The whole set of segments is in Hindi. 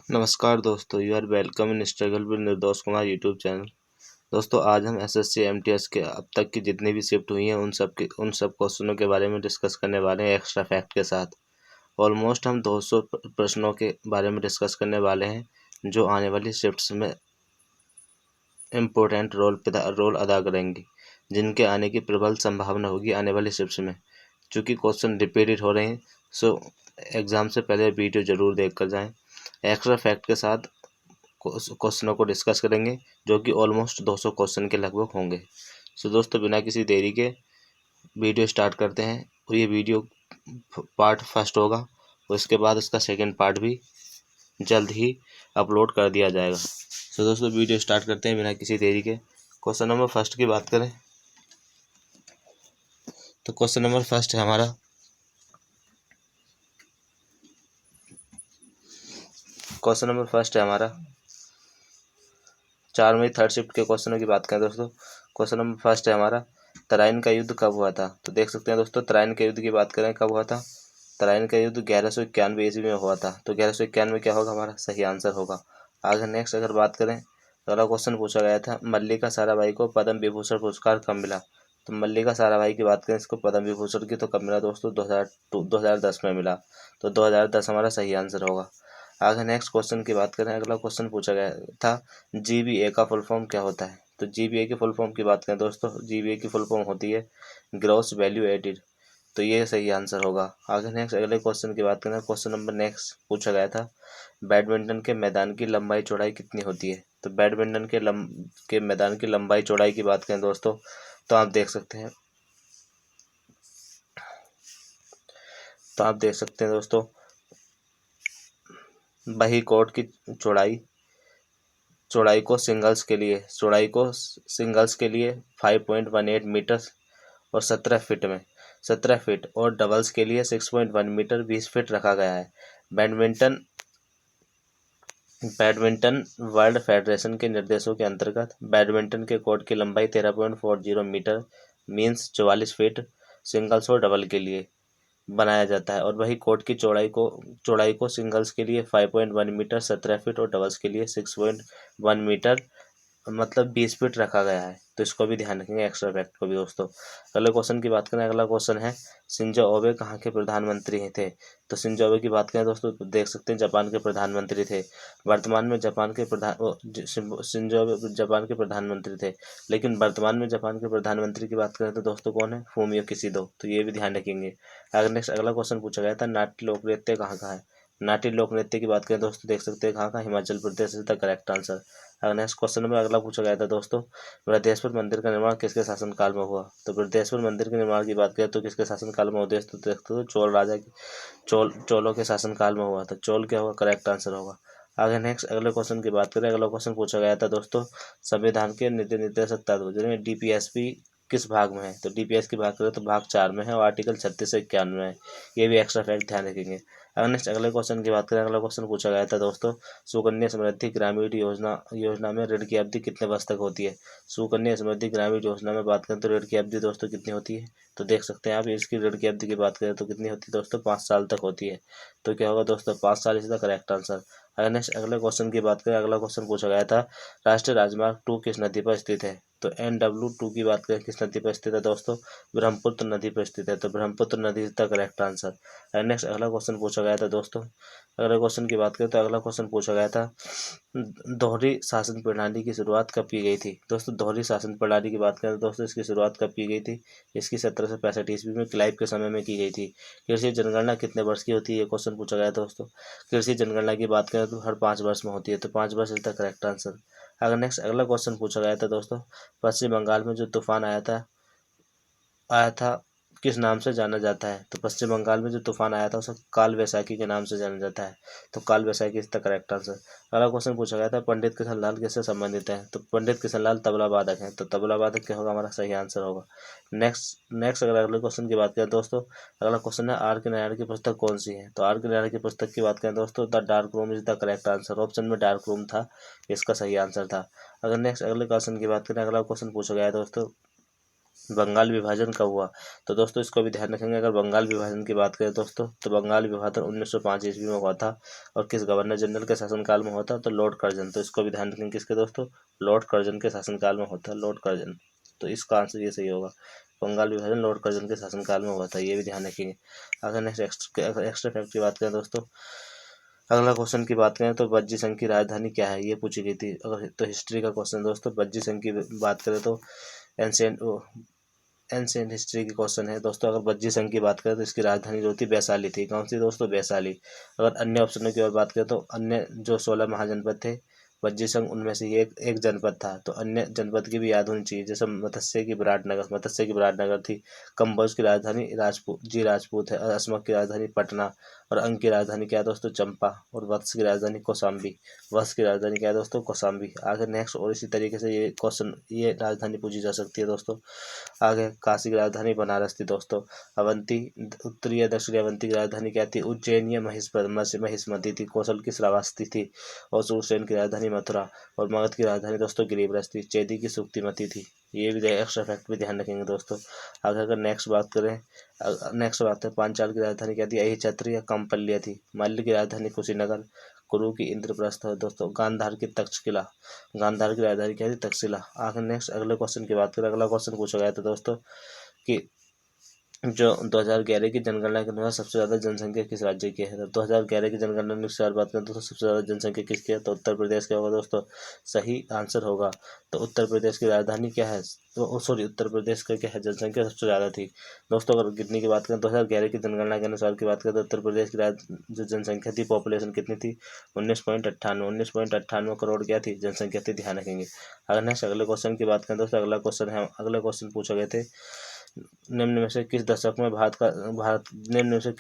नमस्कार दोस्तों, you are welcome in struggle with Nirdosh Kumar YouTube channel. दोस्तों, आज हम एसएससी एमटीएस के अब तक की जितनी भी शिफ्ट हुई हैं उन सब क्वेश्चनों के बारे में डिस्कस करने वाले हैं एक्स्ट्रा फैक्ट के साथ। ऑलमोस्ट हम 200 प्रश्नों के बारे में डिस्कस करने वाले हैं जो आने वाली शिफ्ट्स में इम्पोर्टेंट रोल अदा करेंगी, जिनके आने की प्रबल संभावना होगी आने वाली शिफ्ट्स में। चूँकि क्वेश्चन रिपीटेड हो रहे हैं, सो एग्ज़ाम से पहले वीडियो ज़रूर देख कर जाएँ। एक्स्ट्रा फैक्ट के साथ क्वेश्चनों को डिस्कस करेंगे जो कि ऑलमोस्ट 200 क्वेश्चन के लगभग होंगे। सो दोस्तों, बिना किसी देरी के वीडियो स्टार्ट करते हैं। और ये वीडियो पार्ट फर्स्ट होगा और इसके बाद इसका सेकंड पार्ट भी जल्द ही अपलोड कर दिया जाएगा। सो दोस्तों, वीडियो स्टार्ट करते हैं बिना किसी देरी के। क्वेश्चन नंबर फर्स्ट की बात करें तो क्वेश्चन नंबर फर्स्ट है हमारा, क्वेश्चन नंबर फर्स्ट है हमारा 4वीं थर्ड शिफ्ट के क्वेश्चनों की बात करें दोस्तों। क्वेश्चन नंबर फर्स्ट है हमारा, तराइन का युद्ध कब हुआ था? तो देख सकते हैं दोस्तों, तराइन के युद्ध की बात करें कब हुआ था। तराइन का युद्ध 1191 ईस्वी में हुआ था। तो 1191 में क्या होगा, हमारा सही आंसर होगा। आगे नेक्स्ट अगर बात करें तो अगला क्वेश्चन पूछा गया था, मल्लिका साराभाई को पद्म विभूषण पुरस्कार कब मिला? तो मल्लिका साराभाई की बात करें इसको पद्म विभूषण की, तो कब मिला दोस्तों? 2010 में मिला। तो 2010 हमारा सही आंसर होगा। आगे नेक्स्ट क्वेश्चन की बात करें, अगला क्वेश्चन पूछा गया था, जीबीए का फुल फॉर्म क्या होता है? तो जीबीए की फुल फॉर्म की बात करें दोस्तों, जीबीए की फुल फॉर्म होती है ग्रॉस वैल्यू एडिड। तो ये सही आंसर होगा। आगे नेक्स्ट अगले क्वेश्चन की बात करें, क्वेश्चन नंबर नेक्स्ट पूछा गया था, बैडमिंटन के मैदान की लंबाई चौड़ाई कितनी होती है? तो बैडमिंटन के मैदान की लंबाई चौड़ाई की बात करें दोस्तों, तो आप देख सकते हैं दोस्तों, वही कोर्ट की चौड़ाई को सिंगल्स के लिए 5.18 मीटर और 17 फीट और डबल्स के लिए 6.1 मीटर 20 फीट रखा गया है। बैडमिंटन वर्ल्ड फेडरेशन के निर्देशों के अंतर्गत बैडमिंटन के कोर्ट की लंबाई 13.40 मीटर मीन्स 44 फीट सिंगल्स और डबल के लिए बनाया जाता है, और वही कोर्ट की चौड़ाई को सिंगल्स के लिए 5.1 मीटर 17 फीट और डबल्स के लिए 6.1 मीटर मतलब 20 फीट रखा गया है। तो इसको भी ध्यान रखेंगे, एक्स्ट्रा फैक्ट को भी दोस्तों। अगले क्वेश्चन की बात करें, अगला क्वेश्चन है, शिंजो ओबे कहाँ के प्रधानमंत्री थे? तो शिंजो ओबे की बात करें दोस्तों, तो देख सकते हैं जापान के प्रधानमंत्री थे। वर्तमान में शिंजो ओबे जापान के प्रधानमंत्री थे, लेकिन वर्तमान में जापान के प्रधानमंत्री की बात करें तो दोस्तों कौन है? फूमियो किशिदो। तो ये भी ध्यान रखेंगे। अगर नेक्स्ट अगला क्वेश्चन पूछा गया था, नाट्य लोक नृत्य कहाँ का है? नाट्य लोक नृत्य की बात करें दोस्तों, देख सकते हैं कहाँ का, Himachal Pradesh is the correct answer. अगर नेक्स्ट क्वेश्चन में अगला पूछा गया था दोस्तों, बृहदेश्वर मंदिर का निर्माण किसके शासनकाल में हुआ? तो बृहदेश्वर मंदिर के निर्माण की बात करें तो किसके शासनकाल में होते तो देखते हो, चोलों के शासनकाल में हुआ। तो चोल क्या होगा, करेक्ट आंसर होगा। आगे नेक्स्ट अगले क्वेश्चन की बात करें, अगला क्वेश्चन पूछा गया था दोस्तों, संविधान के नीति निर्देशक तत्व जिनमें डीपीएसपी किस भाग में है? तो डीपीएस की बात करें तो भाग 4 में है और आर्टिकल 36 से 91 में है। ये भी एक्स्ट्रा फैक्ट ध्यान रखेंगे। अगर नेक्स्ट अगले क्वेश्चन की बात करें, अगला क्वेश्चन पूछा गया था दोस्तों, सुकन्या समृद्धि ग्रामीण योजना में ऋण की अवधि कितने वर्ष तक होती है? सुकन्या समृद्धि ग्रामीण योजना में बात करें तो ऋण की अवधि दोस्तों कितनी होती है? तो देख सकते हैं आप, इसकी ऋण की अवधि की बात करें तो कितनी होती है दोस्तों? 5 साल तक होती है। तो क्या होगा दोस्तों, 5 साल इज द करेक्ट आंसर। अगर नेक्स्ट अगले क्वेश्चन की बात करें, अगला क्वेश्चन पूछा गया था, राष्ट्रीय राजमार्ग 2 किस नदी पर स्थित है? तो NW2 की बात करें किस नदी पर स्थित है दोस्तों? ब्रह्मपुत्र नदी पर स्थित है। तो ब्रह्मपुत्र नदी is the correct answer. Next अगला क्वेश्चन पूछा गया था दोस्तों, अगले क्वेश्चन की बात करें तो अगला क्वेश्चन पूछा गया था, दोहरी शासन प्रणाली की शुरुआत कब की गई थी? दोस्तों, दोहरी शासन प्रणाली की बात करें तो दोस्तों इसकी शुरुआत कब की गई थी? इसकी 1765 ईस्वी में क्लाइव के समय में की गई थी। कृषि जनगणना कितने वर्ष की होती है? ये क्वेश्चन पूछा गया था दोस्तों। कृषि जनगणना की बात करें तो हर 5 वर्ष में होती है। तो 5 वर्ष इज द करेक्ट आंसर। अगर नेक्स्ट अगला क्वेश्चन पूछा गया था दोस्तों, पश्चिम बंगाल में जो तूफान आया था किस नाम से जाना जाता है? तो पश्चिम बंगाल में जो तूफान आया था उसे काल वैशाखी के नाम से जाना जाता है। तो Kal Vaishakhi is the correct answer. अगला क्वेश्चन पूछा गया था, पंडित किशनलाल किससे संबंधित है? तो पंडित किशनलाल तबला वादक हैं। तो तबला वादक क्या होगा, हमारा सही आंसर होगा। नेक्स्ट अगर अगले क्वेश्चन की बात करें दोस्तों, अगला क्वेश्चन है, आर के नारायण की पुस्तक कौन सी है? तो आर के नारायण की पुस्तक की बात करें दोस्तों, the dark room is the correct answer. Option में डार्क रूम था, इसका सही आंसर था। अगर नेक्स्ट अगले क्वेश्चन की बात करें, अगला क्वेश्चन पूछा गया है दोस्तों, बंगाल विभाजन कब हुआ? तो दोस्तों इसको भी ध्यान रखेंगे। अगर बंगाल विभाजन की बात करें दोस्तों, तो बंगाल विभाजन 1905 ईस्वी में हुआ था। और किस गवर्नर जनरल के शासनकाल में हुआ था? तो लॉर्ड कर्जन। तो इसको भी ध्यान रखेंगे, किसके दोस्तों? लॉर्ड कर्जन के शासनकाल में होता है, लॉर्ड कर्जन। तो इसका आंसर ये सही होगा, बंगाल विभाजन लॉर्ड कर्जन के शासनकाल में हुआ था, ये भी ध्यान रखेंगे। अगर नेक्स्ट एक्स्ट्रा फैक्ट की बात करें दोस्तों, अगला क्वेश्चन की बात करें तो बज्जी संघ की राजधानी क्या है, ये पूछी गई थी। अगर तो हिस्ट्री का क्वेश्चन दोस्तों, बज्जी संघ की बात करें तो एंशियंट एंशियंट हिस्ट्री की क्वेश्चन है दोस्तों। अगर बज्जी संघ की बात करें तो इसकी राजधानी जो थी वैशाली थी। कौन सी दोस्तों? वैशाली। अगर अन्य ऑप्शनों की ओर बात करें तो अन्य जो 16 महाजनपद थे बज्जी संघ, उनमें से ये एक जनपद था। तो अन्य जनपद की भी याद होनी चाहिए, जैसे मत्स्य की विराटनगर थी। कंबोज की राजधानी राजपूत है। असमक की राजधानी पटना। और अंग की राजधानी क्या है दोस्तों? चंपा। और वत्स की राजधानी कौशाम्बी। वत्स की राजधानी क्या है दोस्तों? कौशाम्बी। आगे नेक्स्ट, और इसी तरीके से ये क्वेश्चन, ये राजधानी पूछी जा सकती है दोस्तों। आगे काशी की राजधानी बनारस थी दोस्तों। अवंती, उत्तरी या दक्षिणी अवंती की राजधानी क्या थी? उज्जैन या महिष्मती थी। कौशल की श्रावस्ती थी। और सुरसेन की राजधानी मथुरा। और मगध की राजधानी दोस्तों गिरिब्रज थी। चेदी की सुक्तिमती थी। ये भी एक्स्ट्रा फैक्ट भी ध्यान रखेंगे दोस्तों। आगे अगर नेक्स्ट बात है, पांचाल की राजधानी क्या थी? अहिच्छत्र या कंपल्य थी। मल्ल की राजधानी कुशीनगर। कुरु की इंद्रप्रस्थ है दोस्तों। गांधार की राजधानी क्या थी? तक्षशिला। आगे नेक्स्ट अगले क्वेश्चन की बात करें, अगला क्वेश्चन पूछा गया था दोस्तों कि जो 2011 की जनगणना के अनुसार सबसे ज्यादा जनसंख्या किस राज्य की है? तो 2011 की जनगणना के अनुसार बात करें तो सबसे ज्यादा जनसंख्या किसकी है? तो उत्तर प्रदेश का होगा दोस्तों। सही आंसर होगा। तो उत्तर प्रदेश की राजधानी क्या है? तो सॉरी, उत्तर प्रदेश का क्या है? जनसंख्या सबसे ज्यादा थी दोस्तों। अगर गिनने की बात करें 2011 की जनगणना के अनुसार की बात करें तो उत्तर प्रदेश की जो जनसंख्या थी, पॉपुलेशन कितनी थी? 19.98 करोड़ क्या थी? जनसंख्या थी, ध्यान रखेंगे। अगर नेक्स्ट अगले क्वेश्चन की बात करें दोस्तों, अगला क्वेश्चन पूछे गए थे, निम्न में से किस दशक में निम्न में से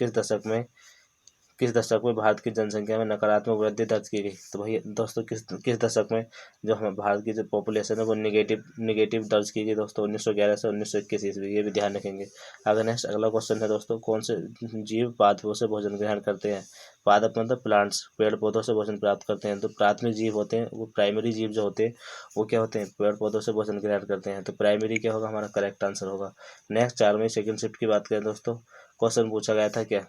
किस दशक में भारत की जनसंख्या में नकारात्मक वृद्धि दर्ज की गई? तो भैया दोस्तों, किस किस दशक में जो हम भारत की जो पॉपुलेशन है वो निगेटिव दर्ज की गई दोस्तों? 1911 से 1921 ईस्वी, ये भी ध्यान रखेंगे। अगर नेक्स्ट अगला क्वेश्चन है दोस्तों, कौन से जीव पादपों से भोजन ग्रहण करते हैं? पादप मतलब प्लांट्स, पेड़ पौधों से भोजन प्राप्त करते हैं। तो प्राथमिक जीव होते हैं वो, प्राइमरी जीव जो होते हैं वो क्या होते हैं? पेड़ पौधों से भोजन ग्रहण करते हैं। तो प्राइमरी क्या होगा? हमारा करेक्ट आंसर होगा। नेक्स्ट 4वीं सेकंड शिफ्ट की बात करें दोस्तों, क्वेश्चन पूछा गया था क्या,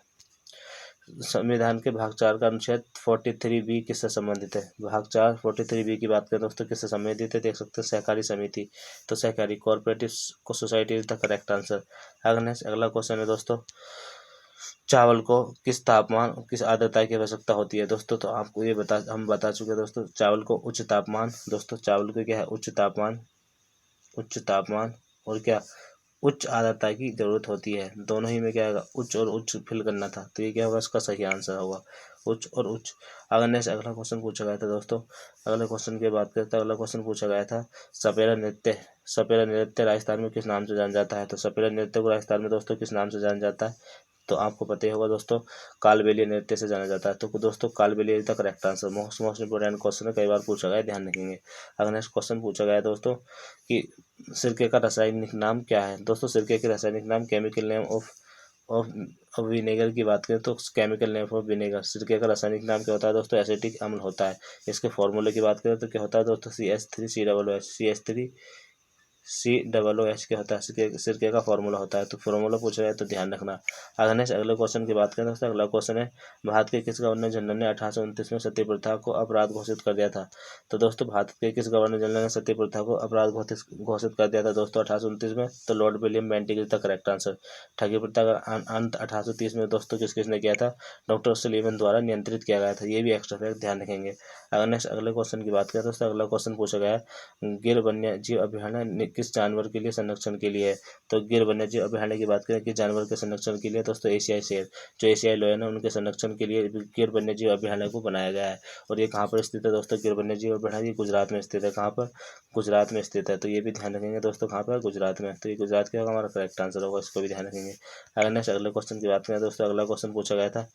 संविधान के भाग 4 का अनुच्छेद 43B किससे संबंधित है? भाग 4 43B की बात करें दोस्तों, किससे संबंधित है? देख सकते हैं सहकारी समिति। तो सहकारी cooperative society is the correct answer. अगला क्वेश्चन है दोस्तों, चावल को किस आर्द्रता की आवश्यकता होती है दोस्तों? तो आपको हम बता चुके हैं दोस्तों, चावल को उच्च तापमान, दोस्तों चावल को क्या है? उच्च तापमान और क्या? उच्च आर्द्रता की जरूरत होती है। दोनों ही में क्या आएगा? उच्च और उच्च फिल करना था। तो ये क्या होगा? इसका सही आंसर होगा उच्च और उच्च। अगर नेक्स्ट अगला क्वेश्चन पूछा गया था दोस्तों, अगले क्वेश्चन की बात करते हैं। अगला क्वेश्चन पूछा गया था, सपेरा नृत्य राजस्थान में किस नाम से जाना जाता है? तो सपेरा नृत्य को राजस्थान में दोस्तों किस नाम से जाना जाता है? तो आपको पता ही होगा दोस्तों, कालबेलिया नृत्य से जाना जाता है। तो दोस्तों Kalbelia is the correct answer. Most important question है, कई बार पूछा गया है, ध्यान रखेंगे। अगर नेक्स्ट क्वेश्चन पूछा गया है दोस्तों कि सिरके का रासायनिक नाम क्या है? दोस्तों सिरके के रासायनिक नाम, chemical name of of vinegar की बात करें तो केमिकल नेम ऑफ विनेगर, सिरके का रासायनिक नाम क्या होता है दोस्तों? एसिटिक अम्ल होता है। इसके फॉर्मूले की बात करें तो क्या होता है दोस्तों? CH3COOH क्या होता है? सिरके का फॉर्मूला होता है। तो फॉर्मूला पूछा जाए तो ध्यान रखना। अगले क्वेश्चन की बात करें दोस्तों, अगला क्वेश्चन है, भारत के किस गवर्नर जनरल ने 1829 में सती प्रथा को अपराध घोषित कर दिया था? तो दोस्तों भारत के किस गवर्नर जनरल ने सती प्रथा को अपराध घोषित कर दिया था दोस्तों 1829 में? तो Lord William Bentinck is the correct answer. ठगी प्रथा का अंत 1830 में दोस्तों किसने किया था? डॉक्टर सलीवन द्वारा नियंत्रित किया गया था। ये भी एक्स्ट्रा फैक्ट ध्यान रखेंगे। अगर नेक्स्ट अगले क्वेश्चन की बात करें दोस्तों, अगला क्वेश्चन पूछा गया है, गिर वन्य जीव अभयारण्य किस जानवर के लिए संरक्षण के लिए है? तो गिर वन्य जीव अभयारण्य की बात करें किस जानवर के संरक्षण के लिए? दोस्तों एशियाई शेर, जो एशियाई लायन है उनके संरक्षण के लिए गिर वन्य जीव अभयारण्य को बनाया गया है। और ये कहाँ पर स्थित है दोस्तों? गिर वन्य जीव अभयारण्य गुजरात में स्थित है। कहाँ पर? गुजरात में स्थित है। तो ये भी ध्यान रखेंगे दोस्तों, कहाँ पर? गुजरात में। तो ये गुजरात क्या होगा? हमारा करेक्ट आंसर होगा, इसको भी ध्यान रखेंगे। अगर नेक्स्ट अगले क्वेश्चन की बात करें दोस्तों, अगला क्वेश्चन पूछा गया था,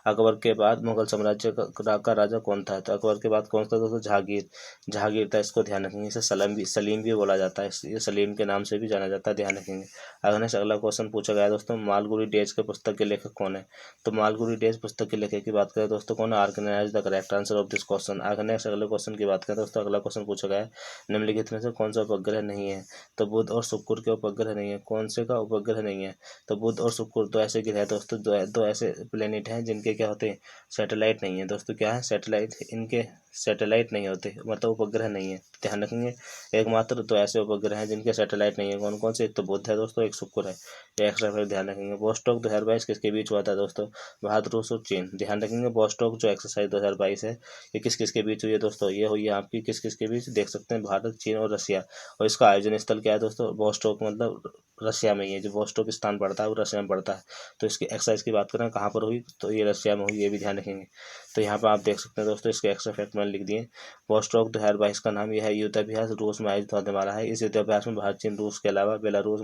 अकबर के बाद मुगल साम्राज्य का राजा कौन था? तो अकबर के बाद कौन था दोस्तों? जहांगीर। जहांगीर था, इसको ध्यान रखेंगे। इसे सलीम भी बोला जाता है, ये सलीम के नाम से भी जाना जाता है, ध्यान रखेंगे। अगला क्वेश्चन पूछा गया है दोस्तों, मालगुडी डेज के पुस्तक के लेखक कौन है? तो मालगुडी डेज पुस्तक के लेखक की बात करें दोस्तों, कौन है? Organise the correct answer of this question. अगले क्वेश्चन की बात करें दोस्तों, अगला क्वेश्चन पूछा गया है, निम्नलिखित में से कौन सा उपग्रह नहीं है? तो बुध और शुक्र के उपग्रह नहीं है। कौन से का उपग्रह नहीं है? तो बुध और शुक्र दो ऐसे ग्रह है दोस्तों, दो ऐसे प्लेनेट हैं जिनके क्या होते हैं? सैटेलाइट नहीं है दोस्तों। क्या है? सैटेलाइट, इनके सैटेलाइट नहीं होते, मतलब उपग्रह नहीं है, ध्यान रखेंगे। एकमात्र दो ऐसे उपग्रह हैं जिनके सैटेलाइट नहीं है। कौन कौन से? एक तो बुध है दोस्तों, एक शुक्र है। ये एक्स्ट्रा फिर ध्यान रखेंगे। वोस्टॉक 2022 किसके बीच हुआ था दोस्तों? भारत, रूस और चीन। ध्यान रखेंगे। वोस्टॉक जो एक्सरसाइज 2022 है, ये किस किस के बीच हुई है दोस्तों? ये हुई है आपकी किस किस के बीच? देख सकते हैं, भारत, चीन और रसिया। और इसका आयोजन स्थल क्या है दोस्तों? वोस्टॉक, मतलब रशिया में ही है। जो वोस्टॉक स्थान पड़ता है वो रशिया में पड़ता है। तो इसकी एक्सरसाइज की बात करें कहाँ पर हुई, तो ये रशिया में हुई, ये भी ध्यान रखेंगे। तो यहाँ पर आप देख सकते हैं दोस्तों, इसके एक्स्ट्रा फैक्ट मैंने लिख दिए। वोस्टॉक 2022 का नाम यह है युद्धाभ्यास रूस में आयोजित होने वाला है। इस युद्धाभ्यास में भारत, चीन, रूस के अलावा बेलारूस,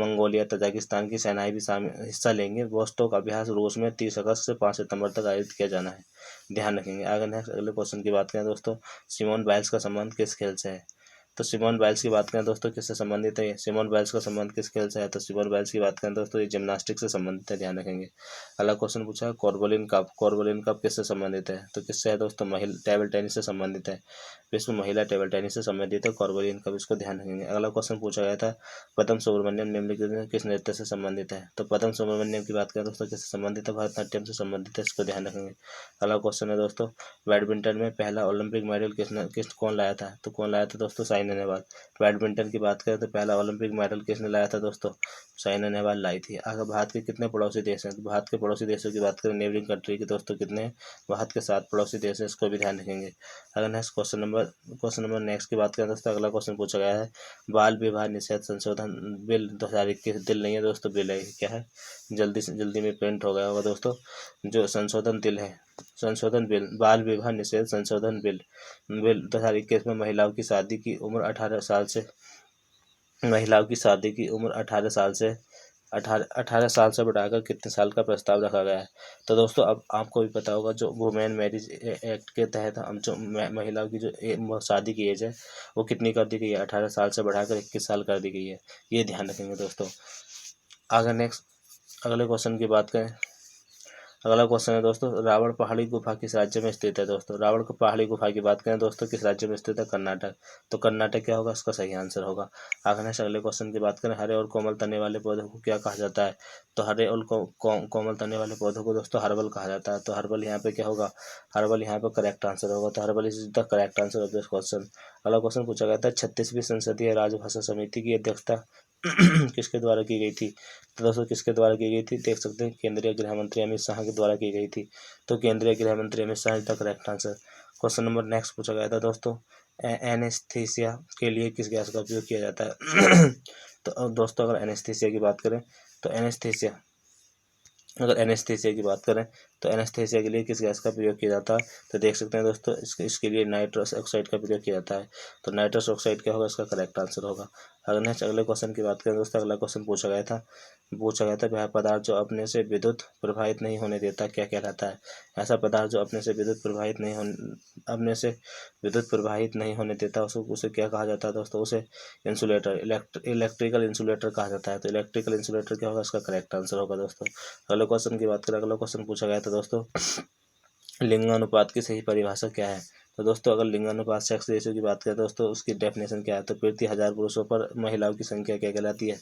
मंगोलिया, तजाकिस्तान की सेनाएं भी हिस्सा लेंगे। वोस्टॉक अभ्यास रूस में 30 अगस्त से 5 सितंबर तक आयोजित किया जाना है, ध्यान रखेंगे। आगे नेक्स्ट अगले क्वेश्चन की बात करें दोस्तों, सिमोन बाइल्स का संबंध किस खेल से है? तो सिमोन बाइल्स की बात करें दोस्तों, किससे संबंधित है? सिमोन बाइल्स का संबंध किस खेल से है? तो सिमोन बाइल्स की बात करें दोस्तों, ये जिम्नास्टिक से संबंधित है, ध्यान रखेंगे। अगला क्वेश्चन पूछा है, कोर्बलिन कप। कोर्बलिन कप किससे संबंधित है? तो किससे है दोस्तों? महिला टेबल टेनिस से संबंधित है। विश्व महिला टेबल टेनिस से संबंधित है कोर्बलिन कप, इसको ध्यान रखेंगे। अगला क्वेश्चन पूछा गया था, पद्म सुब्रमण्यम निम्नलिखित में किस नृत्य से संबंधित है? तो पद्म सुब्रमण्यम की बात करें दोस्तों, किससे संबंधित है? भरतनाट्यम से संबंधित है, इसको ध्यान रखेंगे। अगला क्वेश्चन है दोस्तों, बैडमिंटन में पहला ओलंपिक मेडल कौन लाया था? तो कौन लाया था दोस्तों? साइना नेहवाल। बैडमिंटन की बात करें तो पहला ओलंपिक मेडल किसने लाया था दोस्तों? साइना नेहवाल लाई थी। आगे भारत के कितने पड़ोसी देश हैं? तो भारत के पड़ोसी देशों की बात करें, नेबरिंग कंट्री के दोस्तों कितने हैं? भारत के 7 पड़ोसी देश हैं, इसको भी ध्यान रखेंगे। अगर नेक्स्ट क्वेश्चन नंबर नेक्स्ट की बात करें दोस्तों, अगला क्वेश्चन पूछा गया है, बाल विवाह निषेध संशोधन बिल 2021 बिल नहीं है दोस्तों, बिल है। क्या है? जल्दी से जल्दी में प्रिंट हो गया होगा दोस्तों। जो संशोधन बिल है, संशोधन बिल, बाल विवाह निषेध संशोधन बिल 2021 में महिलाओं की शादी की उम्र 18 साल से बढ़ाकर कितने साल का प्रस्ताव रखा गया है? तो दोस्तों अब आपको भी पता होगा, जो वुमेन मैरिज एक्ट के तहत हम जो महिलाओं की जो शादी की एज है वो कितनी कर दी गई है? 18 साल से बढ़ाकर 21 साल कर दी गई है, ये ध्यान रखेंगे दोस्तों। आगे नेक्स्ट अगले क्वेश्चन की बात करें, अगला क्वेश्चन है दोस्तों, रावण पहाड़ी गुफा किस राज्य में स्थित है दोस्तों? रावण को पहाड़ी गुफा की बात करें दोस्तों, किस राज्य में स्थित है? कर्नाटक। तो कर्नाटक क्या होगा? इसका सही आंसर होगा। आगे अगले क्वेश्चन की बात करें, हरे और कोमल तने वाले पौधों को क्या कहा जाता है? तो हरे और कोमल तने वाले पौधों को दोस्तों हर्बल कहा जाता है। तो हर्बल यहाँ पे क्या होगा? हर्बल यहाँ पे करेक्ट आंसर होगा। तो herbal is the correct answer of this question. अगला क्वेश्चन पूछा गया था, 36वीं संसदीय राजभाषा समिति की अध्यक्षता किसके द्वारा की गई थी? तो दोस्तों किसके द्वारा की गई थी? देख सकते हैं, केंद्रीय गृह मंत्री अमित शाह के द्वारा की गई थी। तो केंद्रीय गृह मंत्री Amit Shah is the correct answer. Question number next पूछा गया था दोस्तों, एनेस्थीसिया के लिए किस गैस का उपयोग किया जाता है? तो अब दोस्तों अगर एनेस्थीसिया की बात करें तो एनेस्थीसिया की बात करें तो एनेस्थीसिया के लिए किस गैस का प्रयोग किया जाता है? तो देख सकते हैं दोस्तों, इसके लिए नाइट्रस ऑक्साइड का प्रयोग किया जाता है। तो नाइट्रस ऑक्साइड क्या होगा? इसका करेक्ट आंसर होगा। अगर नेक्स्ट अगले क्वेश्चन की बात करें दोस्तों, अगला क्वेश्चन पूछा गया था वह पदार्थ जो अपने से विद्युत प्रवाहित नहीं होने देता क्या कहलाता है? ऐसा पदार्थ जो अपने से विद्युत प्रवाहित नहीं होने देता, उसे क्या कहा जाता है दोस्तों? उसे इंसुलेटर, इलेक्ट्रिकल इंसुलेटर कहा जाता है। तो इलेक्ट्रिकल इंसुलेटर क्या होगा? इसका करेक्ट आंसर होगा दोस्तों। अगले क्वेश्चन की बात करें, अगला क्वेश्चन पूछा गया था दोस्तों, लिंगानुपात की सही परिभाषा क्या है? तो दोस्तों अगर लिंगानुपात सेक्स रेशियो की बात करें दोस्तों, उसकी डेफिनेशन क्या है? तो प्रति 1000 पुरुषों पर महिलाओं की संख्या क्या कहलाती है?